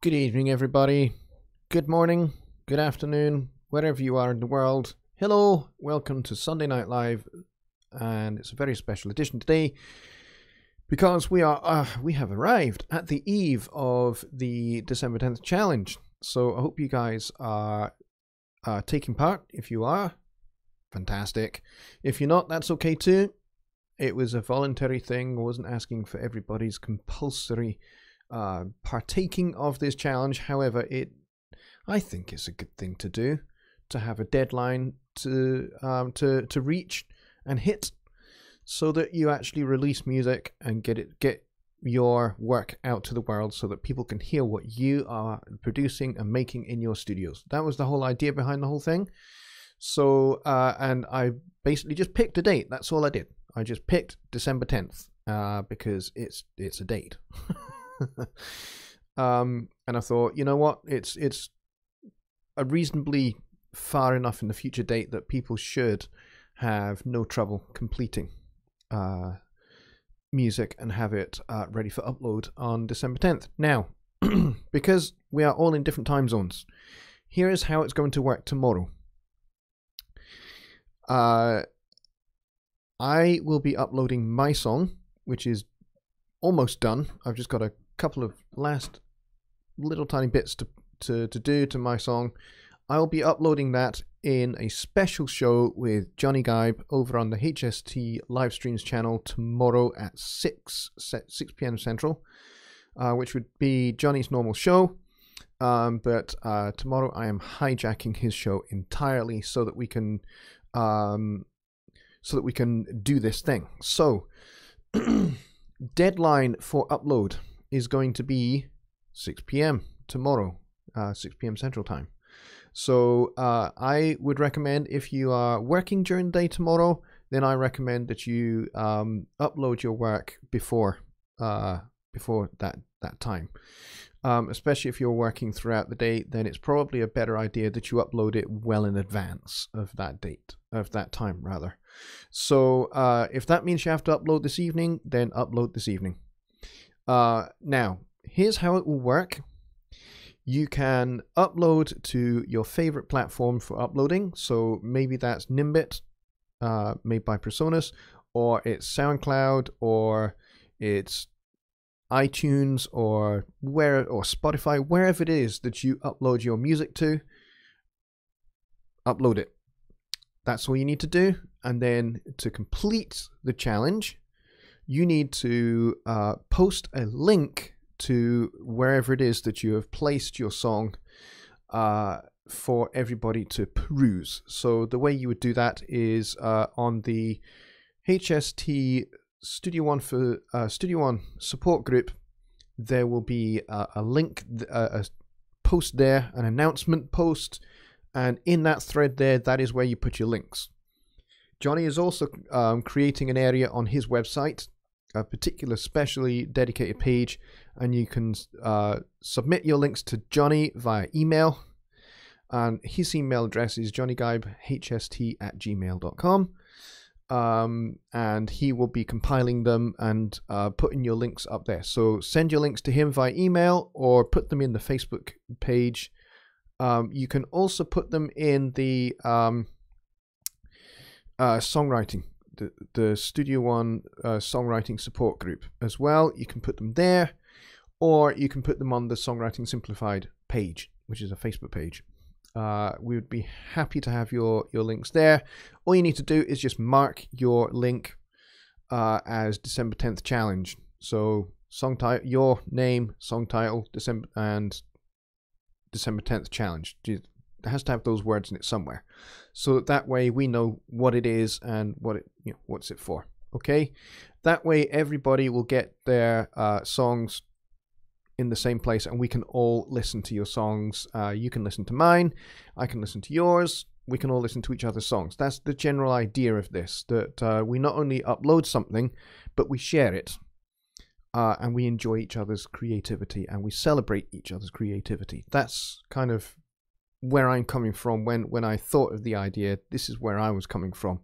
Good evening, everybody. Good morning, good afternoon, wherever you are in the world. Hello, welcome to Sunday Night Live, and it's a very special edition today because we have arrived at the eve of the December 10th challenge. So I hope you guys are taking part. If you are, fantastic. If you're not, that's okay too. It was a voluntary thing. I wasn't asking for everybody's compulsory partaking of this challenge. However, I think it's a good thing to do, to have a deadline to reach and hit, so that you actually release music and get your work out to the world, so that people can hear what you are producing and making in your studios. That was the whole idea behind the whole thing. So and I basically just picked a date. That's all I did. I just picked December 10th because it's a date. And I thought, you know what, it's a reasonably far enough in the future date that people should have no trouble completing music and have it ready for upload on December 10th. Now, because we are all in different time zones, here is how it's going to work tomorrow. I will be uploading my song, which is almost done. I've just got a couple of last little tiny bits to do to my song. I'll be uploading that in a special show with Jonny over on the HST live streams channel tomorrow at 6 p.m. Central, which would be Johnny's normal show. But tomorrow I am hijacking his show entirely so that we can do this thing. So deadline for upload is going to be 6 p.m. tomorrow, 6 p.m. Central Time. So I would recommend, if you are working during the day tomorrow, then I recommend that you upload your work before that time. Especially if you're working throughout the day, then it's probably a better idea that you upload it well in advance of that date, of that time rather. So if that means you have to upload this evening, then upload this evening. Now, here's how it will work. You can upload to your favorite platform for uploading. So maybe that's Nimbit, made by Presonus, or it's SoundCloud, or it's iTunes, or Spotify, wherever it is that you upload your music to. Upload it. That's all you need to do. And then to complete the challenge, you need to post a link to wherever it is that you have placed your song for everybody to peruse. So the way you would do that is on the HST Studio One support group. There will be a link, a post there, an announcement post, and in that thread there, that is where you put your links. Jonny is also creating an area on his website, a particular specially dedicated page, and you can submit your links to Jonny via email. And his email address is jonnygeibhst@gmail.com. And he will be compiling them and putting your links up there. So send your links to him via email or put them in the Facebook page. You can also put them in the songwriting, the Studio One songwriting support group as well. You can put them there, or you can put them on the Songwriting Simplified page, which is a Facebook page. We would be happy to have your links there. All you need to do is just mark your link as December 10th challenge. So song title, your name, song title, December 10th challenge. It has to have those words in it somewhere, so that way we know what it is and what's it for. Okay, that way everybody will get their songs in the same place, and we can all listen to your songs. You can listen to mine, I can listen to yours, we can all listen to each other's songs. That's the general idea of this, that we not only upload something, but we share it, and we enjoy each other's creativity, and we celebrate each other's creativity. That's kind of where I'm coming from. When I thought of the idea, this is where I was coming from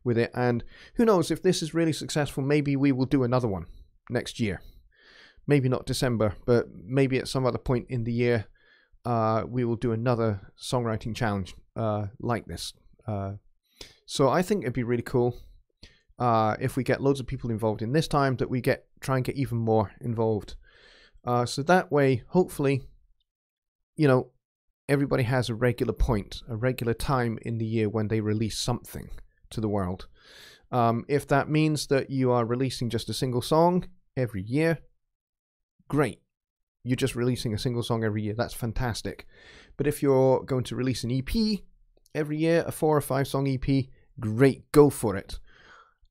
with it. And who knows, if this is really successful, maybe we will do another one next year. Maybe not December, but maybe at some other point in the year, we will do another songwriting challenge like this. So I think it'd be really cool if we get loads of people involved in this time, that we try and get even more involved. So that way, hopefully, everybody has a regular point, a regular time in the year when they release something to the world. If that means that you are releasing just a single song every year, great. You're just releasing a single song every year. That's fantastic. But if you're going to release an EP every year, a 4 or 5 song EP, great, go for it.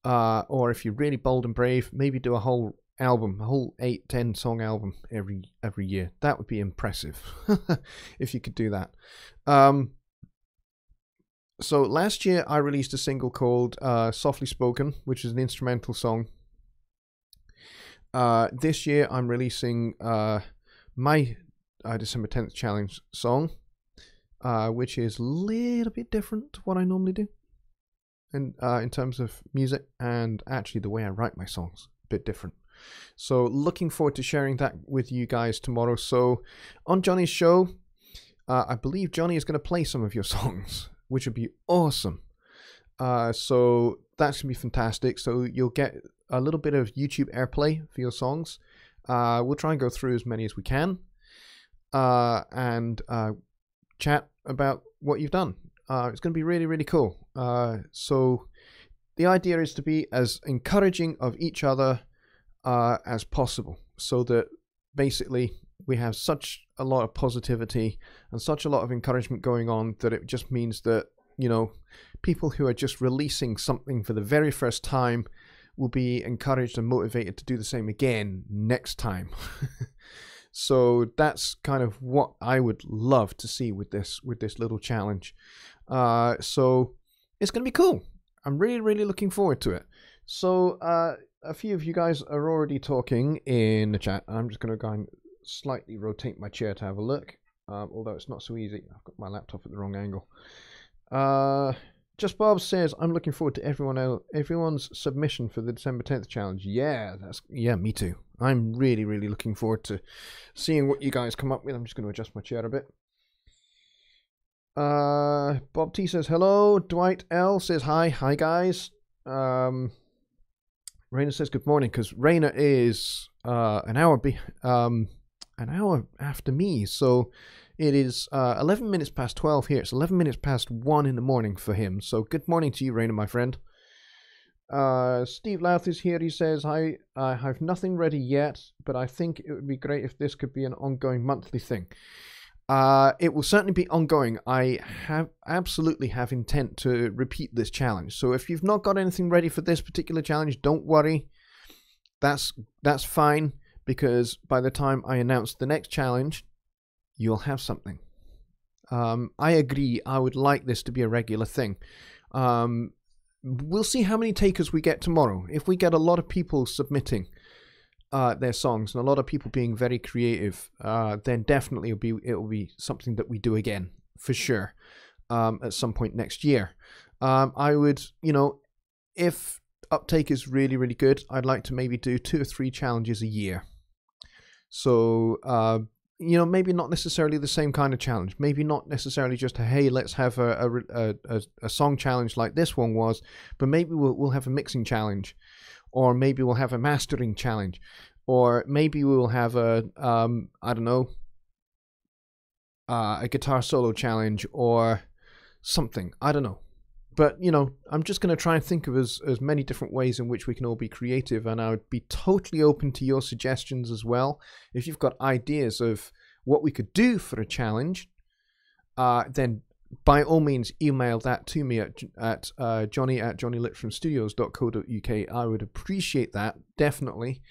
Or if you're really bold and brave, maybe do a whole album, a whole 8-10 song album every year. That would be impressive if you could do that. So last year I released a single called Softly Spoken, which is an instrumental song. This year I'm releasing my December 10th challenge song, which is a little bit different to what I normally do, and in terms of music, and actually the way I write my songs, a bit different. So looking forward to sharing that with you guys tomorrow. So on Jonny's show, I believe Jonny is going to play some of your songs, which would be awesome. So that's going to be fantastic. So you'll get a little bit of YouTube airplay for your songs. We'll try and go through as many as we can, and chat about what you've done. It's going to be really, really cool. So the idea is to be as encouraging of each other as possible, so that basically we have such a lot of positivity and such a lot of encouragement going on, that it just means that, people who are just releasing something for the very first time will be encouraged and motivated to do the same again next time. So that's kind of what I would love to see with this little challenge. So it's going to be cool. I'm really, really looking forward to it. So a few of you guys are already talking in the chat. I'm just going to go and slightly rotate my chair to have a look, although it's not so easy. I've got my laptop at the wrong angle. Just Bob says, I'm looking forward to everyone's submission for the December 10th challenge. Yeah, me too. I'm really, really looking forward to seeing what you guys come up with. I'm just going to adjust my chair a bit. Bob T says hello. Dwight L says hi. Hi guys. Raina says good morning, because Raina is an hour after me, so it is 11 minutes past 12 here. It's 11 minutes past 1 in the morning for him. So good morning to you, Raina, my friend. Steve Louth is here. He says, hi, I have nothing ready yet, but I think it would be great if this could be an ongoing monthly thing. It will certainly be ongoing. I absolutely have intent to repeat this challenge. So if you've not got anything ready for this particular challenge, don't worry. That's fine, because by the time I announce the next challenge, you'll have something. I agree. I would like this to be a regular thing. we'll see how many takers we get tomorrow. If we get a lot of people submitting their songs and a lot of people being very creative, then definitely it'll be something that we do again for sure at some point next year. I would, if uptake is really, really good, I'd like to maybe do 2 or 3 challenges a year. So, maybe not necessarily the same kind of challenge. Maybe not necessarily just hey, let's have a song challenge like this one was, but maybe we'll have a mixing challenge, or maybe we'll have a mastering challenge, or maybe we'll have a guitar solo challenge or something. I don't know. But, I'm just going to try and think of as many different ways in which we can all be creative. And I would be totally open to your suggestions as well. If you've got ideas of what we could do for a challenge, then by all means, email that to me at Jonny@JonnyLipshamStudios.co.uk. I would appreciate that, definitely.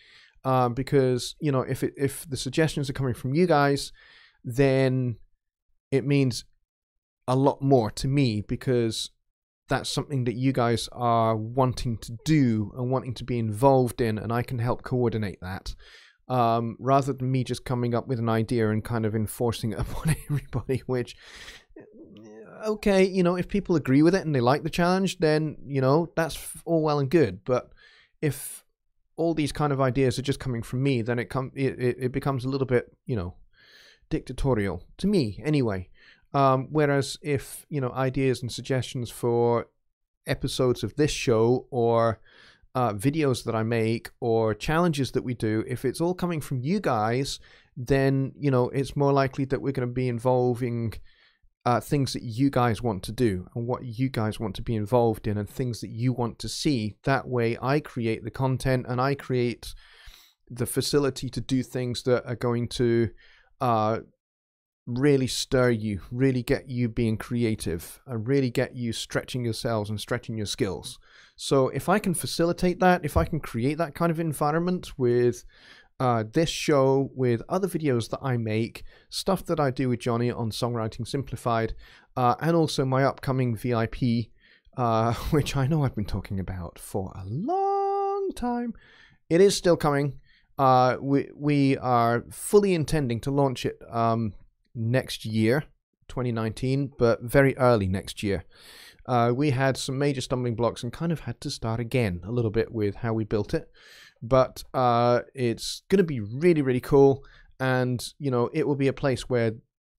Because, if the suggestions are coming from you guys, then it means a lot more to me, because that's something that you guys are wanting to do and wanting to be involved in, and I can help coordinate that, rather than me just coming up with an idea and kind of enforcing it upon everybody, which, okay, if people agree with it and they like the challenge, then, that's all well and good. But if all these kind of ideas are just coming from me, then it becomes a little bit, dictatorial, to me anyway. Whereas if, ideas and suggestions for episodes of this show, or videos that I make, or challenges that we do, if it's all coming from you guys, then, it's more likely that we're going to be involving things that you guys want to do and what you guys want to be involved in and things that you want to see. That way I create the content and I create the facility to do things that are going to really stir you, really get you being creative, and really get you stretching yourselves and stretching your skills. So if I can facilitate that, if I can create that kind of environment with this show, with other videos that I make, stuff that I do with Jonny on Songwriting Simplified, and also my upcoming VIP, which I know I've been talking about for a long time. It is still coming. We are fully intending to launch it next year, 2019, but very early next year. We had some major stumbling blocks and kind of had to start again a little bit with how we built it, but it's going to be really, really cool. And it will be a place where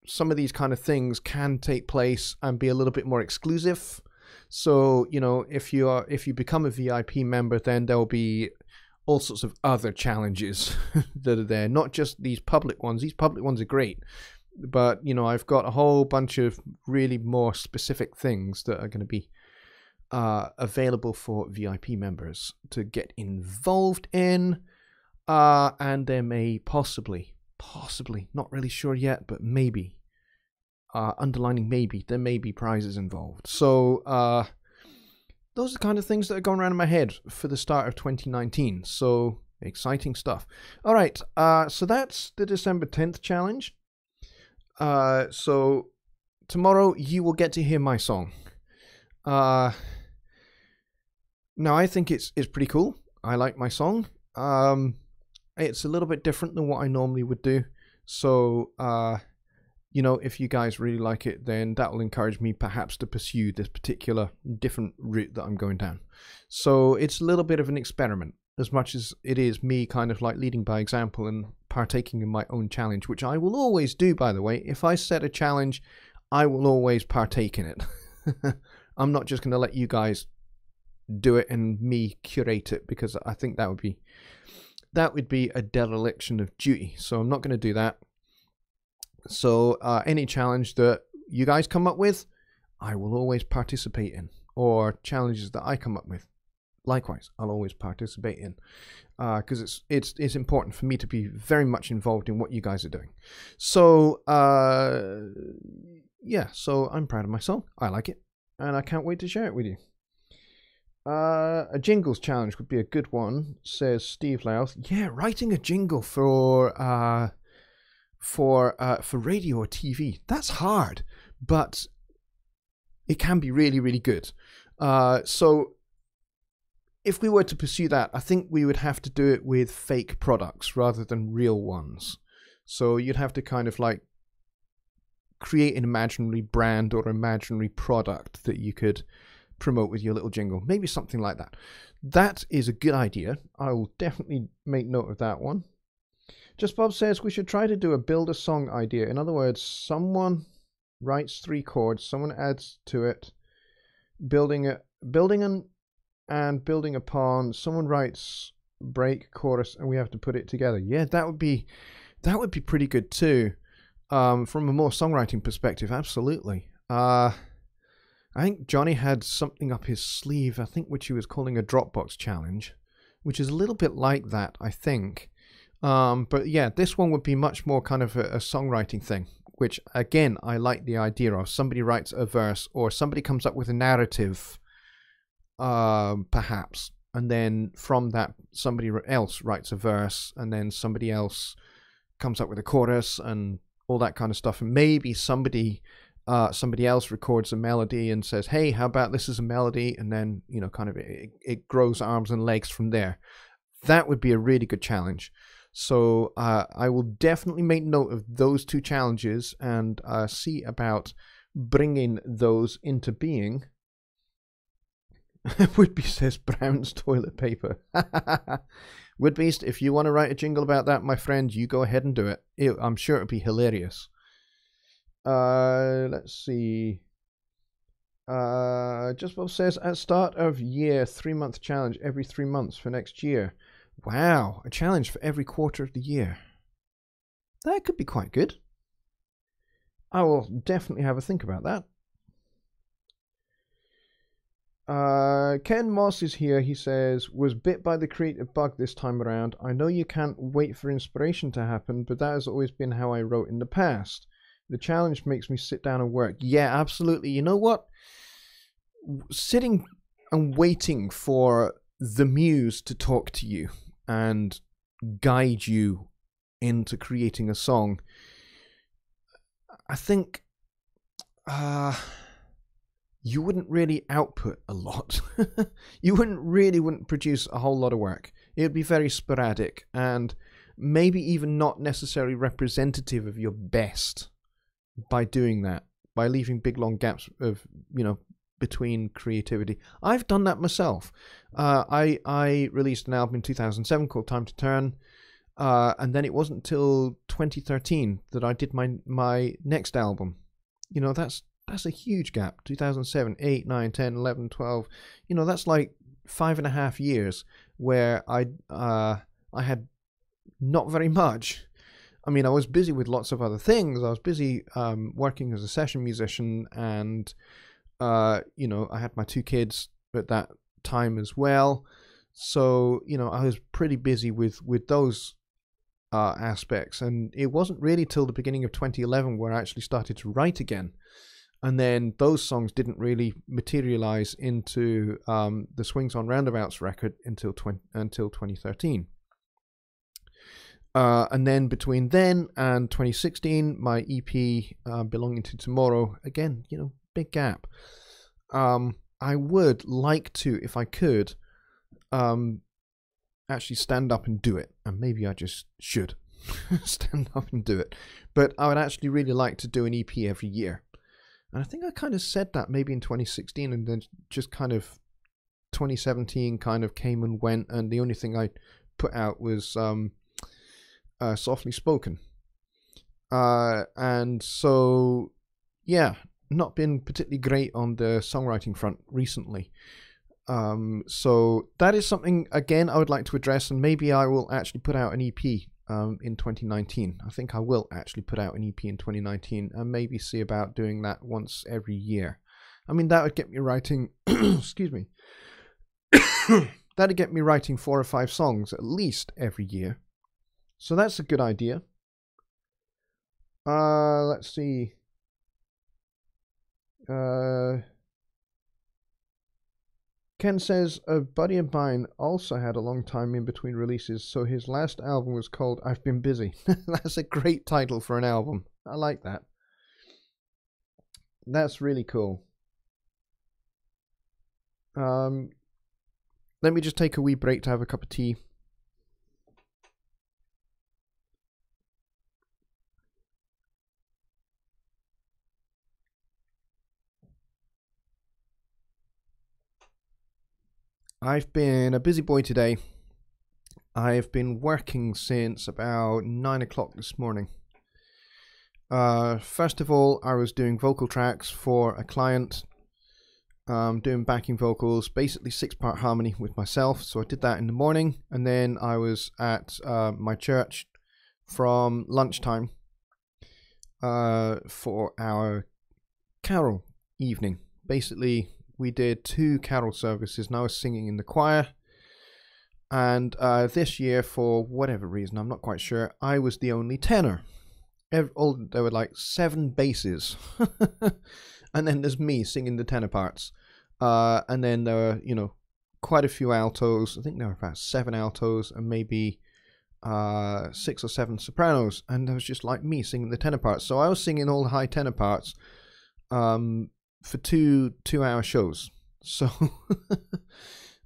some of these kind of things can take place and be a little bit more exclusive. So if you become a VIP member, then there will be all sorts of other challenges that are there, not just these public ones. These public ones are great, but I've got a whole bunch of really more specific things that are going to be available for VIP members to get involved in, and there may possibly, not really sure yet, but maybe, underlining maybe, there may be prizes involved. So those are the kind of things that are going around in my head for the start of 2019. So exciting stuff. All right, so that's the December 10th challenge. So tomorrow you will get to hear my song. Now I think it's pretty cool. I like my song. It's a little bit different than what I normally would do. So, if you guys really like it, then that will encourage me perhaps to pursue this particular different route that I'm going down. So it's a little bit of an experiment, as much as it is me kind of like leading by example and partaking in my own challenge, which I will always do, by the way. If I set a challenge, I will always partake in it. I'm not just going to let you guys do it and me curate it, because I think that would be a dereliction of duty. So I'm not going to do that. So any challenge that you guys come up with, I will always participate in, or challenges that I come up with, likewise, I'll always participate in, because it's important for me to be very much involved in what you guys are doing. So yeah, so I'm proud of my song. I like it, and I can't wait to share it with you. A jingles challenge would be a good one, says Steve Louth. Yeah, writing a jingle for radio or TV. That's hard, but it can be really, really good. So if we were to pursue that, I think we would have to do it with fake products rather than real ones. So you'd have to kind of like create an imaginary brand or imaginary product that you could promote with your little jingle. Maybe something like that. That is a good idea. I will definitely make note of that one. Just Bob says we should try to do a build a song idea. In other words, someone writes 3 chords, someone adds to it, building upon, someone writes break, chorus, and we have to put it together. Yeah, that would be pretty good too. From a more songwriting perspective, absolutely. I think Jonny had something up his sleeve, I think, which he was calling a Dropbox challenge, which is a little bit like that, I think. But yeah, this one would be much more kind of a songwriting thing, which again, I like the idea of. Somebody writes a verse or somebody comes up with a narrative, perhaps, and then from that somebody else writes a verse, and then somebody else comes up with a chorus and all that kind of stuff, and maybe somebody else records a melody and says, hey, how about this is a melody, and then, you know, kind of it grows arms and legs from there. That would be a really good challenge. So I will definitely make note of those 2 challenges and see about bringing those into being. Woodbeast says Brown's toilet paper. Woodbeast, if you want to write a jingle about that, my friend, you go ahead and do it. I'm sure it'd be hilarious. Let's see. Just Bob says at start of year 3-month challenge every 3 months for next year. Wow, a challenge for every quarter of the year. That could be quite good. I will definitely have a think about that. Ken Moss is here. He says, was bit by the creative bug this time around. I know you can't wait for inspiration to happen, but that has always been how I wrote in the past. The challenge makes me sit down and work. Yeah, absolutely. You know what? Sitting and waiting for the muse to talk to you and guide you into creating a song, I think you wouldn't really output a lot. You wouldn't produce a whole lot of work. It would be very sporadic and maybe even not necessarily representative of your best by doing that, by leaving big long gaps of, you know, between creativity. I've done that myself. I released an album in 2007 called Time to Turn, and then it wasn't until 2013 that I did my next album. You know, that's a huge gap. 2007, 8, 9, 10, 11, 12. You know, that's like 5.5 years where I had not very much. I mean, I was busy with lots of other things. I was busy working as a session musician, and you know, I had my 2 kids at that time as well. So, you know, I was pretty busy with those aspects, and it wasn't really till the beginning of 2011 where I actually started to write again. And then those songs didn't really materialize into the Swings on Roundabouts record until 2013. And then between then and 2016, my EP, Belonging to Tomorrow, again, you know, big gap. I would like to, if I could, actually stand up and do it. And maybe I just should stand up and do it. But I would actually really like to do an EP every year. And I think I kind of said that maybe in 2016, and then just kind of 2017 kind of came and went, and the only thing I put out was Softly Spoken. And so, yeah, not been particularly great on the songwriting front recently. So that is something, again, I would like to address, and maybe I will actually put out an EP in 2019. I think I will actually put out an EP in 2019 and maybe see about doing that once every year. I mean, that would get me writing, excuse me, that'd get me writing 4 or 5 songs at least every year. So that's a good idea. Let's see. Ken says, a buddy of mine also had a long time in between releases, so his last album was called I've Been Busy. That's a great title for an album. I like that. That's really cool. let me just take a wee break to have a cup of tea. I've been a busy boy today. I've been working since about 9 o'clock this morning. First of all, I was doing vocal tracks for a client, doing backing vocals, basically 6-part harmony with myself. So I did that in the morning, and then I was at my church from lunchtime for our carol evening. Basically, we did 2 carol services, and I was singing in the choir. And this year, for whatever reason, I'm not quite sure, I was the only tenor. There were like 7 basses, and then there's me singing the tenor parts. And then there were, quite a few altos. I think there were about 7 altos and maybe 6 or 7 sopranos. And there was just like me singing the tenor parts. So I was singing all the high tenor parts for 2-hour shows. So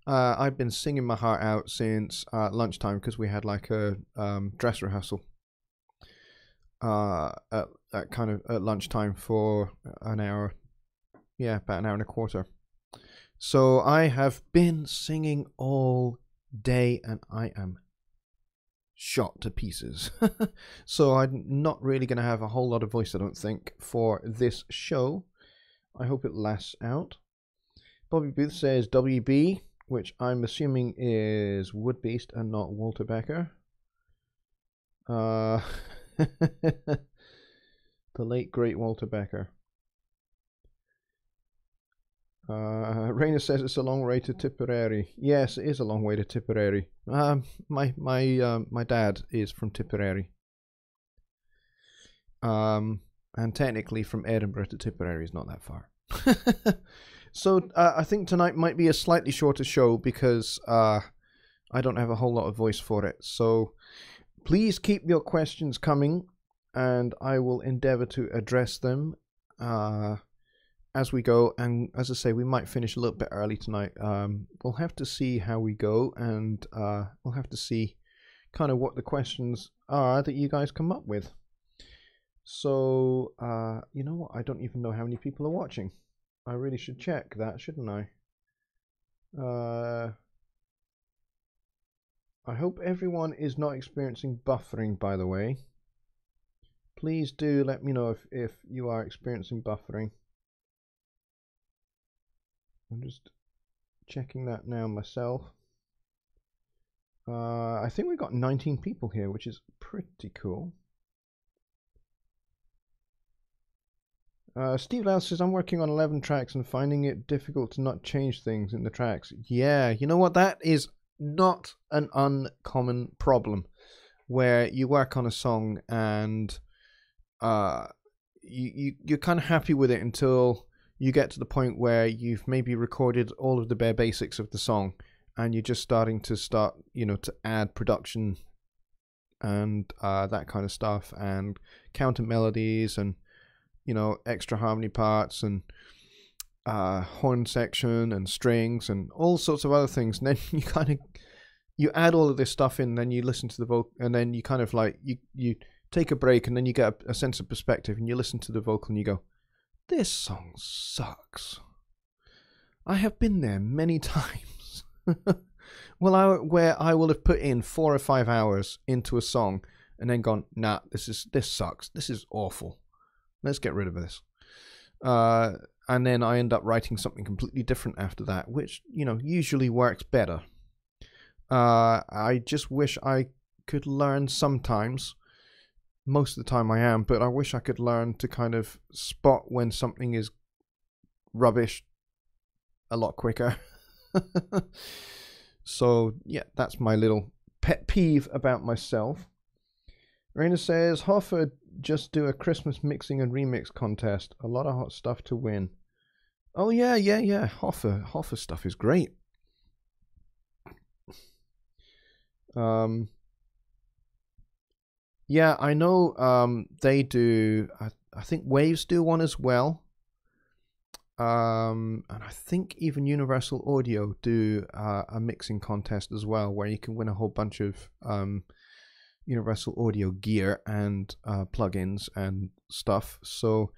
I've been singing my heart out since lunchtime, because we had like a dress rehearsal at lunchtime for an hour. Yeah, about an hour and a quarter. So I have been singing all day and I am shot to pieces. So I'm not really going to have a whole lot of voice, I don't think, for this show. I hope it lasts out. Bobby Booth says WB, which I'm assuming is Woodbeast and not Walter Becker. The late great Walter Becker. Rainer says it's a long way to Tipperary. Yes, it is a long way to Tipperary. My dad is from Tipperary. And technically from Edinburgh to Tipperary is not that far. So I think tonight might be a slightly shorter show because I don't have a whole lot of voice for it. So please keep your questions coming, and I will endeavour to address them as we go. And as I say, we might finish a little bit early tonight. We'll have to see how we go, and we'll have to see kind of what the questions are that you guys come up with. So, you know what? I don't even know how many people are watching. I really should check that, shouldn't I? I hope everyone is not experiencing buffering, by the way. Please do let me know if you are experiencing buffering. I'm just checking that now myself. I think we've got 19 people here, which is pretty cool. Steve Lowe says, I'm working on 11 tracks and finding it difficult to not change things in the tracks. Yeah, you know what? That is not an uncommon problem, where you work on a song and you're kind of happy with it until you get to the point where you've maybe recorded all of the bare basics of the song, and you're just starting to to add production and that kind of stuff, and counter melodies and extra harmony parts and horn section and strings and all sorts of other things. And then you add all of this stuff in, then you listen to the vocal, and then you kind of like you take a break, and then you get a sense of perspective, and you listen to the vocal and you go, this song sucks. I have been there many times. Where I will have put in 4 or 5 hours into a song and then gone, nah, this sucks. This is awful. Let's get rid of this. And then I end up writing something completely different after that, which, usually works better. I just wish I could learn sometimes. Most of the time I am, but I wish I could learn to kind of spot when something is rubbish a lot quicker. So, yeah, that's my little pet peeve about myself. Raina says, Hoffa just do a Christmas mixing and remix contest. A lot of hot stuff to win. Oh, yeah. Hoffa stuff is great. Yeah, I know they do. I think Waves do one as well. and I think even Universal Audio do a mixing contest as well, where you can win a whole bunch of Universal Audio gear and plugins and stuff. So,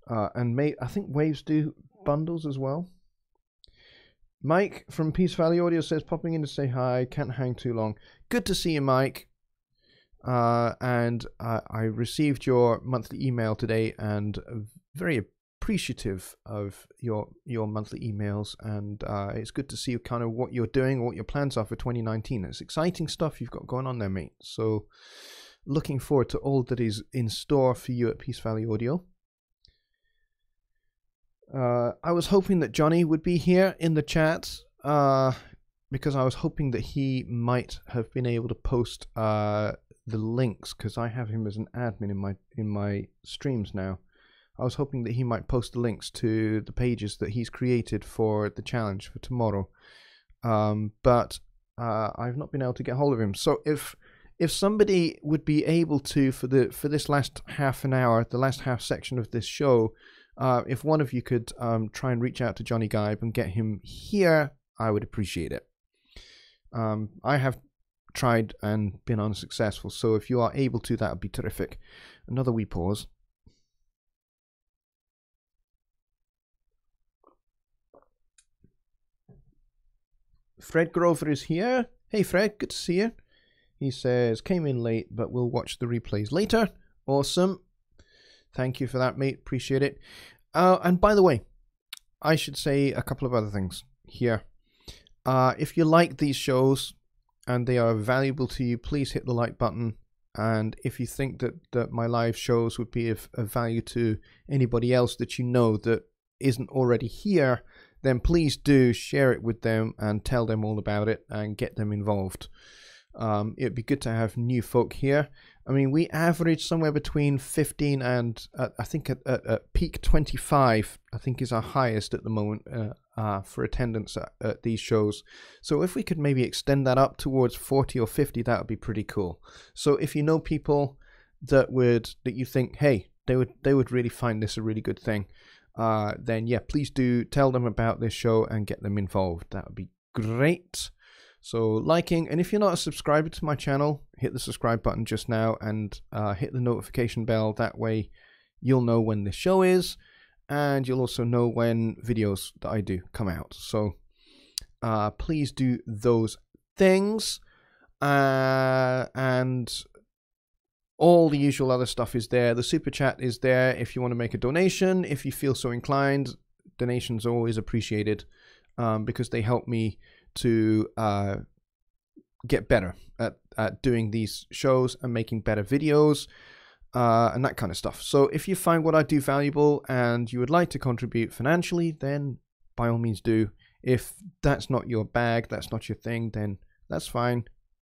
and I think Waves do bundles as well. Mike from Peace Valley Audio says, popping in to say hi, can't hang too long. Good to see you, Mike. And I received your monthly email today, and very appreciative of your monthly emails, and it's good to see kind of what you're doing, what your plans are for 2019. It's exciting stuff you've got going on there, mate. So looking forward to all that is in store for you at Peace Valley Audio. I was hoping that Jonny would be here in the chat, because I was hoping that he might have been able to post the links, because I have him as an admin in my streams now. I was hoping that he might post the links to the pages that he's created for the challenge for tomorrow, but I've not been able to get hold of him. So if somebody would be able to, for this last half an hour, the last half section of this show, if one of you could try and reach out to Jonny Gibe and get him here, I would appreciate it. I have tried and been unsuccessful, so if you are able to, that would be terrific. Another wee pause. Fred Grover is here. Hey Fred, good to see you. He says, came in late, but we'll watch the replays later. Awesome. Thank you for that, mate. Appreciate it. And by the way, I should say a couple of other things here. If you like these shows and they are valuable to you, please hit the like button. And if you think that my live shows would be of value to anybody else that you know that isn't already here, then please do share it with them and tell them all about it and get them involved. It'd be good to have new folk here. I mean, we average somewhere between 15 and I think at peak 25, I think is our highest at the moment for attendance at these shows. So if we could maybe extend that up towards 40 or 50, that would be pretty cool. So if you know people that you think, hey, they would really find this a really good thing, then yeah, please do tell them about this show and get them involved. That would be great. So liking, and if you're not a subscriber to my channel, hit the subscribe button just now and hit the notification bell. That way you'll know when the show is, and you'll also know when videos that I do come out. So please do those things, and all the usual other stuff is there. The super chat is there if you want to make a donation. If you feel so inclined, donations are always appreciated, because they help me to get better at doing these shows and making better videos and that kind of stuff. So if you find what I do valuable and you would like to contribute financially, then by all means do. If that's not your bag, that's not your thing, then that's fine.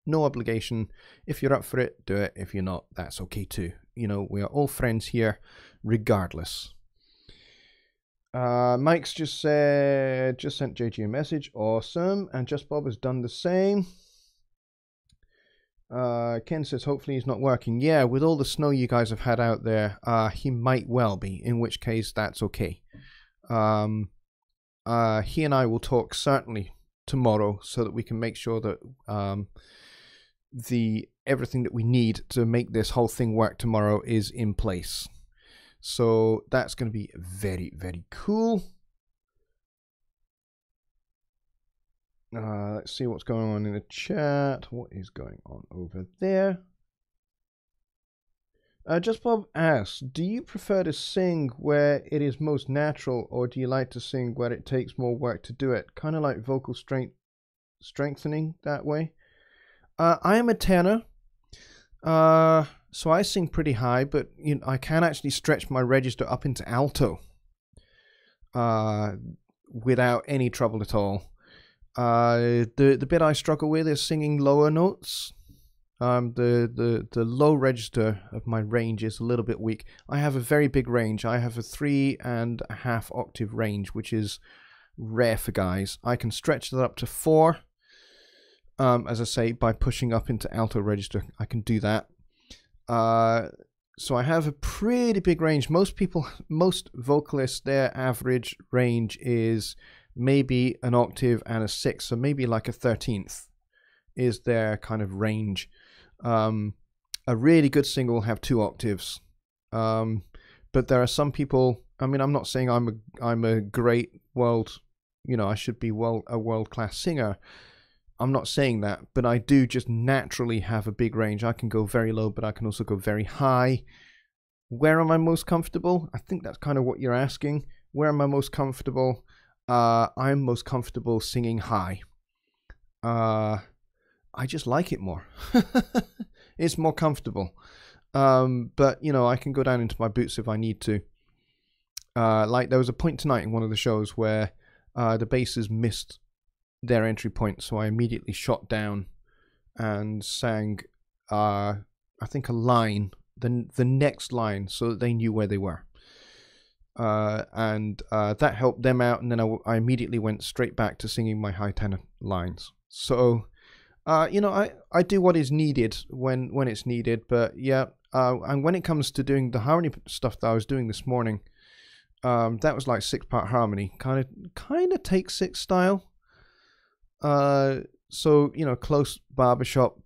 No obligation. If you're up for it, do it. If you're not, that's okay too. You know, we are all friends here regardless. Mike's just sent JG a message. Awesome. And Just Bob has done the same. Ken says hopefully he's not working. Yeah, with all the snow you guys have had out there, he might well be, in which case that's okay. He and I will talk certainly tomorrow so that we can make sure that everything that we need to make this whole thing work tomorrow is in place. So that's going to be very, very cool. Let's see what's going on in the chat. What is going on over there? Just Bob asks, do you prefer to sing where it is most natural, or do you like to sing where it takes more work to do it? Kind of like vocal strengthening that way. I am a tenor. So I sing pretty high, but you know, I can actually stretch my register up into alto without any trouble at all. The bit I struggle with is singing lower notes. The low register of my range is a little bit weak. I have a very big range. I have a 3.5 octave range, which is rare for guys. I can stretch that up to 4. As I say, by pushing up into alto register, I can do that. So I have a pretty big range. Most vocalists, their average range is maybe an octave and a sixth, so maybe like a 13th is their kind of range. A really good singer will have 2 octaves. But there are some people, I mean, I'm not saying I'm a great world, I should be a world-class singer. I'm not saying that, but I do just naturally have a big range. I can go very low, but I can also go very high. Where am I most comfortable? I think that's kind of what you're asking. Where am I most comfortable? I'm most comfortable singing high. I just like it more. It's more comfortable. But, I can go down into my boots if I need to. Like there was a point tonight in one of the shows where the basses missed their entry point, so I immediately shot down and sang, I think, a line, the next line, so that they knew where they were. And that helped them out, and then I immediately went straight back to singing my high tenor lines. So, I do what is needed when it's needed, but yeah, and when it comes to doing the harmony stuff that I was doing this morning, that was like 6-part harmony, kind of take 6 style. So, close barbershop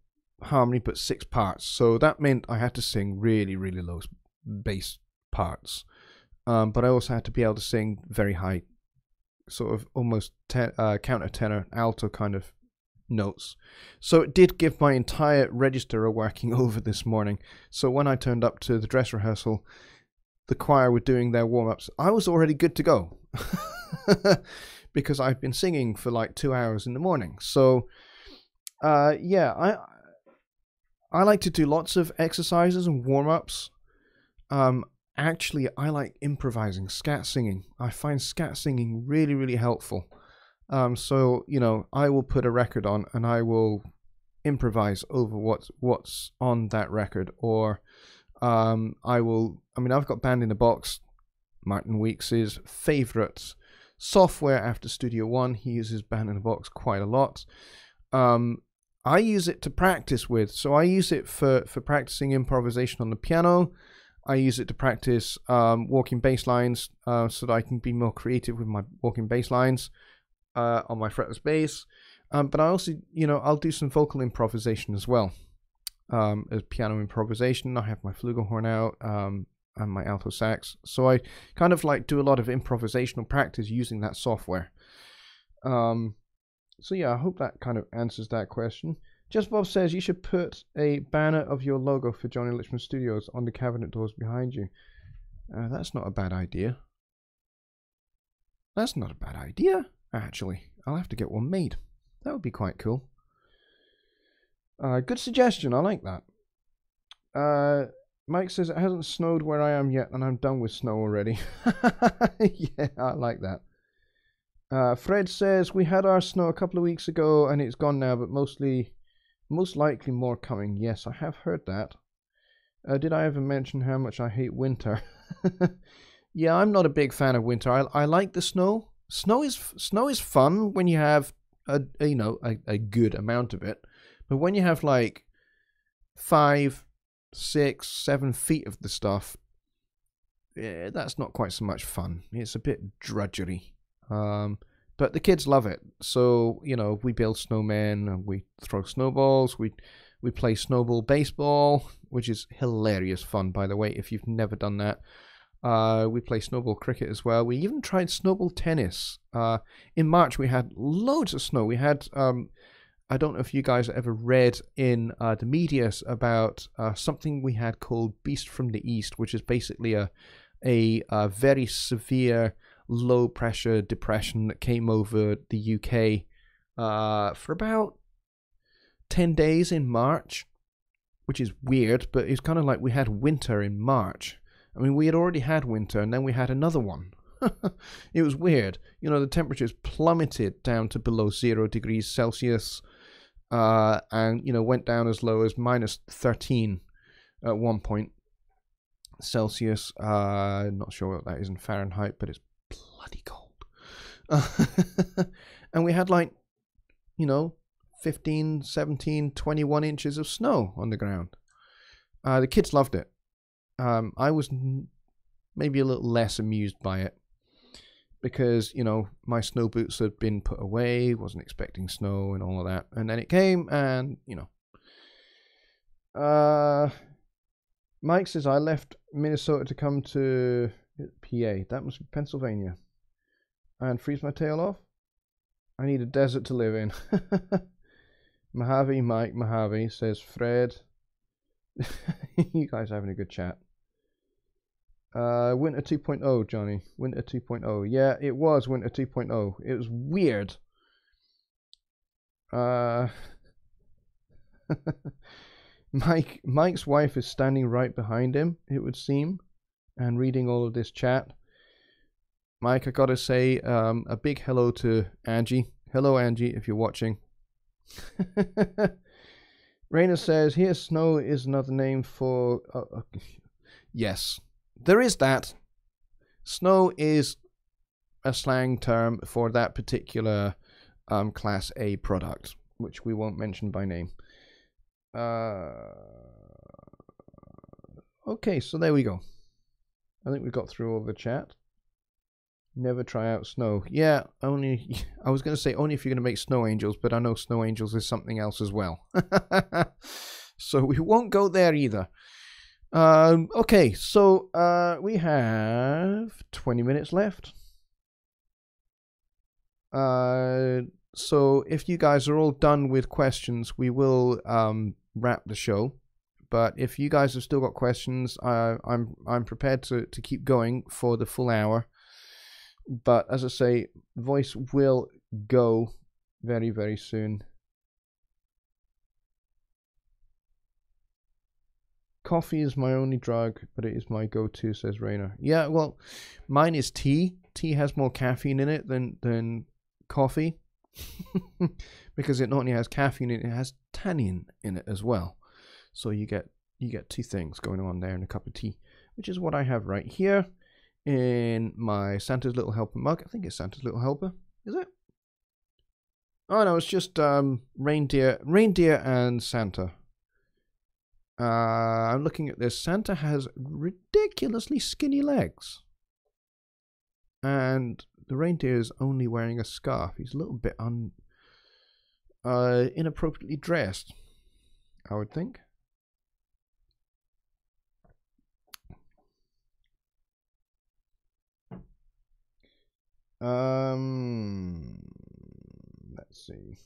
harmony, but 6 parts. So that meant I had to sing really, really low bass parts. But I also had to be able to sing very high, sort of almost countertenor, alto kind of notes. So it did give my entire register a working over this morning. So when I turned up to the dress rehearsal, the choir were doing their warm-ups. I was already good to go. Because I've been singing for like 2 hours in the morning. So, yeah, I like to do lots of exercises and warm-ups. Actually, I like improvising, scat singing. I find scat singing really, really helpful. So, I will put a record on and I will improvise over what's on that record. Or I've got Band in a Box, Martin Weeks' favourite software after Studio One. He uses Band in a Box quite a lot. I use it to practice with. So I use it for practicing improvisation on the piano. I use it to practice walking bass lines so that I can be more creative with my walking bass lines on my fretless bass. But I also, I'll do some vocal improvisation as well. As piano improvisation, I have my flugelhorn out. And my alto sax, so I kind of like do a lot of improvisational practice using that software. So yeah, I hope that kind of answers that question. Just Bob says you should put a banner of your logo for Jonny Lipsham Studios on the cabinet doors behind you. That's not a bad idea. That's not a bad idea, actually. I'll have to get one made. That would be quite cool. Good suggestion. I like that. Mike says it hasn't snowed where I am yet, and I'm done with snow already. Yeah, I like that. Fred says we had our snow a couple of weeks ago, and it's gone now, but most likely more coming. Yes, I have heard that. Did I ever mention how much I hate winter? Yeah, I'm not a big fan of winter. I like the snow. Snow is fun when you have a good amount of it, but when you have like 5, 6, 7 feet of the stuff, yeah, that's not quite so much fun. It's a bit drudgery. But the kids love it. So, we build snowmen and we throw snowballs. We play snowball baseball, which is hilarious fun, by the way, if you've never done that. We play snowball cricket as well. We even tried snowball tennis. In March, we had loads of snow. We had I don't know if you guys ever read in the media about something we had called Beast from the East, which is basically a very severe low-pressure depression that came over the UK for about 10 days in March, which is weird, but it's kind of like we had winter in March. I mean, we had already had winter, and then we had another one. It was weird. The temperatures plummeted down to below 0 degrees Celsius. And went down as low as -13 at one point Celsius. Not sure what that is in Fahrenheit, but it's bloody cold. And we had 15, 17, 21 inches of snow on the ground. The kids loved it. I was maybe a little less amused by it because, you know, my snow boots had been put away, wasn't expecting snow and all of that. And then it came and, you know. Mike says, I left Minnesota to come to PA. That must be Pennsylvania. And freeze my tail off? I need a desert to live in. Mojave, Mike, Mojave, says Fred. You guys are having a good chat. Winter 2.0, Johnny. Winter 2.0. Yeah, it was Winter 2.0. It was weird. Mike's wife is standing right behind him, it would seem, and reading all of this chat. Mike, I gotta say a big hello to Angie. Hello, Angie, if you're watching. Raina says, here, snow is another name for... yes, there is that. Snow is a slang term for that particular Class A product, which we won't mention by name. Okay, so there we go. I think we got through all the chat. Never try out snow. Yeah, only I was going to say only if you're going to make snow angels, but I know snow angels is something else as well. So we won't go there either. Okay, so we have 20 minutes left. So if you guys are all done with questions, we will wrap the show. But if you guys have still got questions, I'm prepared to keep going for the full hour. But as I say, voice will go very, very soon. Coffee is my only drug, but it is my go-to, says Raina. Yeah, well, mine is tea. Tea has more caffeine in it than coffee. Because it not only has caffeine, it has tannin in it as well. So you get two things going on there in a cup of tea, which is what I have right here in my Santa's Little Helper mug. I think it's Santa's Little Helper. Is it? Oh no, it's just reindeer and Santa. I'm looking at this. Santa has ridiculously skinny legs, and the reindeer is only wearing a scarf. He's a little bit inappropriately dressed, I would think. Let's see.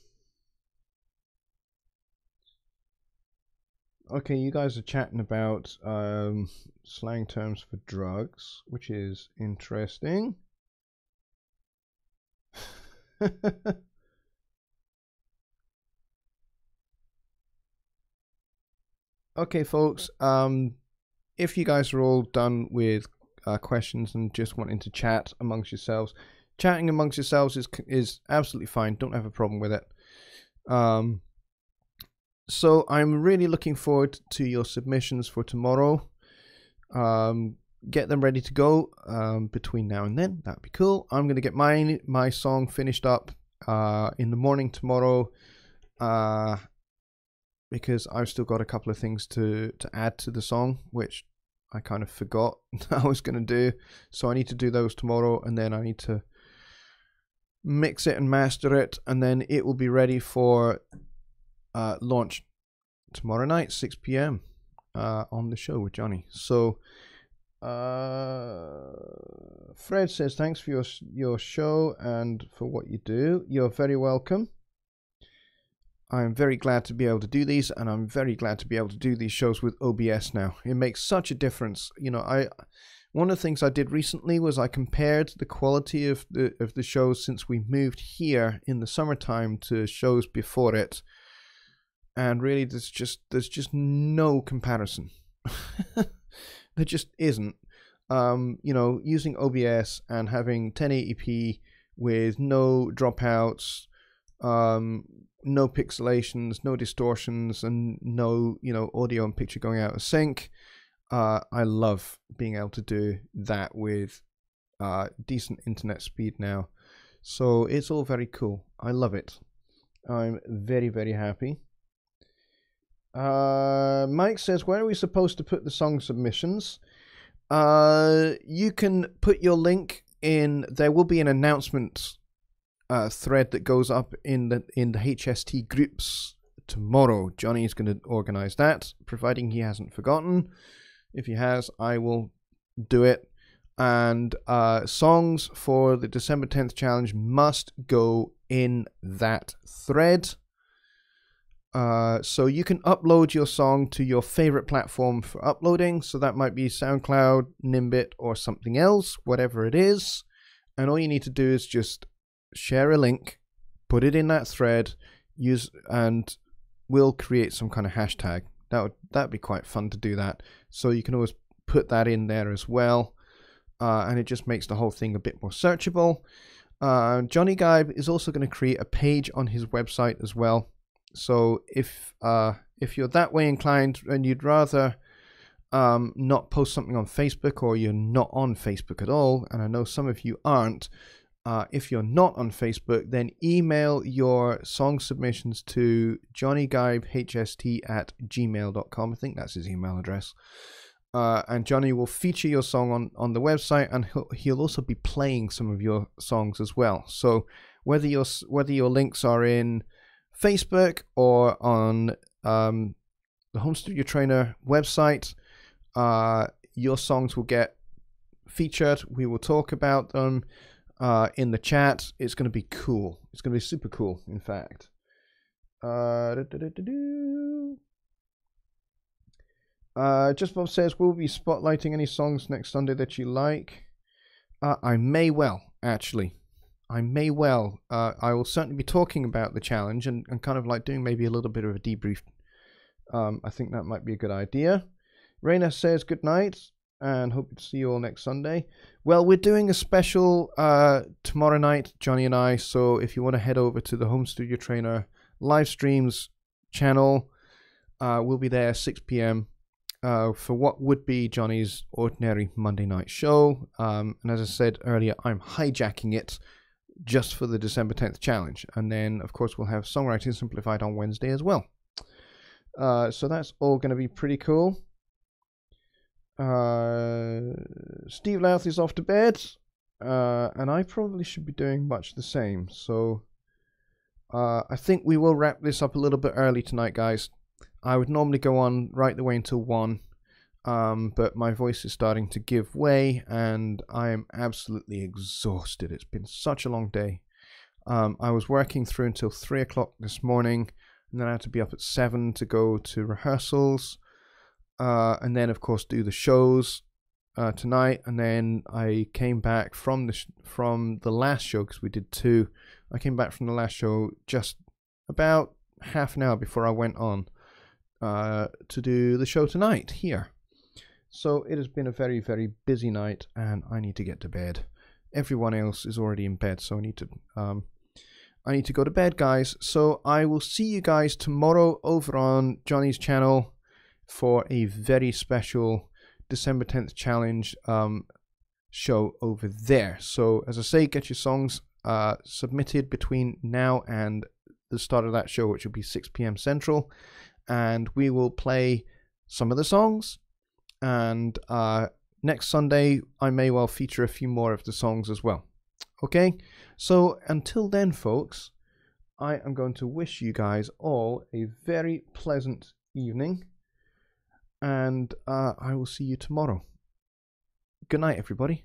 Okay, you guys are chatting about slang terms for drugs, which is interesting. Okay, folks, if you guys are all done with questions and just wanting to chat amongst yourselves, chatting amongst yourselves is absolutely fine. Don't have a problem with it. So I'm really looking forward to your submissions for tomorrow. Get them ready to go between now and then. That'd be cool. I'm going to get my song finished up in the morning tomorrow because I've still got a couple of things to add to the song, which I kind of forgot I was going to do. So I need to do those tomorrow, and then I need to mix it and master it, and then it will be ready for launch tomorrow night, 6 p.m. On the show with Jonny. So Fred says, thanks for your show and for what you do. You're very welcome. I'm very glad to be able to do these, and I'm very glad to be able to do these shows with OBS now. It makes such a difference. You know, one of the things I did recently was I compared the quality of the shows since we moved here in the summertime to shows before it, and really there's just no comparison. There just isn't. You know, using OBS and having 1080p with no dropouts, no pixelations, no distortions, and no, you know, audio and picture going out of sync. I love being able to do that with decent internet speed now. So it's all very cool. I love it. I'm very, very happy. Mike says, where are we supposed to put the song submissions? You can put your link in. There will be an announcement thread that goes up in the HST groups tomorrow. Johnny is going to organize that, providing he hasn't forgotten. If he has, I will do it. And songs for the December 10th challenge must go in that thread. So you can upload your song to your favorite platform for uploading. So that might be SoundCloud, Nimbit, or something else, whatever it is. And all you need to do is just share a link, put it in that thread, and we'll create some kind of hashtag. That'd be quite fun to do that. So you can always put that in there as well. And it just makes the whole thing a bit more searchable. Jonny Guy is also going to create a page on his website as well. So if you're that way inclined and you'd rather not post something on Facebook, or you're not on Facebook at all, and I know some of you aren't, if you're not on Facebook, then email your song submissions to jonnyguybehst@gmail.com. I think that's his email address. And Jonny will feature your song on the website, and he'll also be playing some of your songs as well. So whether your links are in Facebook or on the Home Studio Trainer website, your songs will get featured. We will talk about them in the chat. It's going to be cool. It's going to be super cool, in fact. Just Bob says, will we be spotlighting any songs next Sunday that you like? I may well, actually. I may well. I will certainly be talking about the challenge and kind of like doing maybe a little bit of a debrief. I think that might be a good idea. Raina says good night and hope to see you all next Sunday. Well, we're doing a special tomorrow night, Jonny and I. So if you want to head over to the Home Studio Trainer live streams channel, we'll be there 6 p.m. For what would be Jonny's ordinary Monday night show. And as I said earlier, I'm hijacking it just for the December 10th challenge. And then, of course, we'll have Songwriting Simplified on Wednesday as well. So that's all going to be pretty cool. Steve Louth is off to bed. And I probably should be doing much the same. So I think we will wrap this up a little bit early tonight, guys. I would normally go on right the way until 1, but my voice is starting to give way, and I am absolutely exhausted. It's been such a long day. I was working through until 3 o'clock this morning, and then I had to be up at 7 to go to rehearsals, and then, of course, do the shows tonight. And then I came back from the last show, because we did 2. I came back from the last show just about half an hour before I went on to do the show tonight here. So it has been a very, very busy night, and I need to get to bed. Everyone else is already in bed, so I need to go to bed, guys. So I will see you guys tomorrow over on Jonny's channel for a very special December 10th challenge show over there. So as I say, get your songs submitted between now and the start of that show, which will be 6 p.m. Central. And we will play some of the songs, and next Sunday I may well feature a few more of the songs as well. Okay, so until then, folks, I am going to wish you guys all a very pleasant evening, and I will see you tomorrow. Good night, everybody.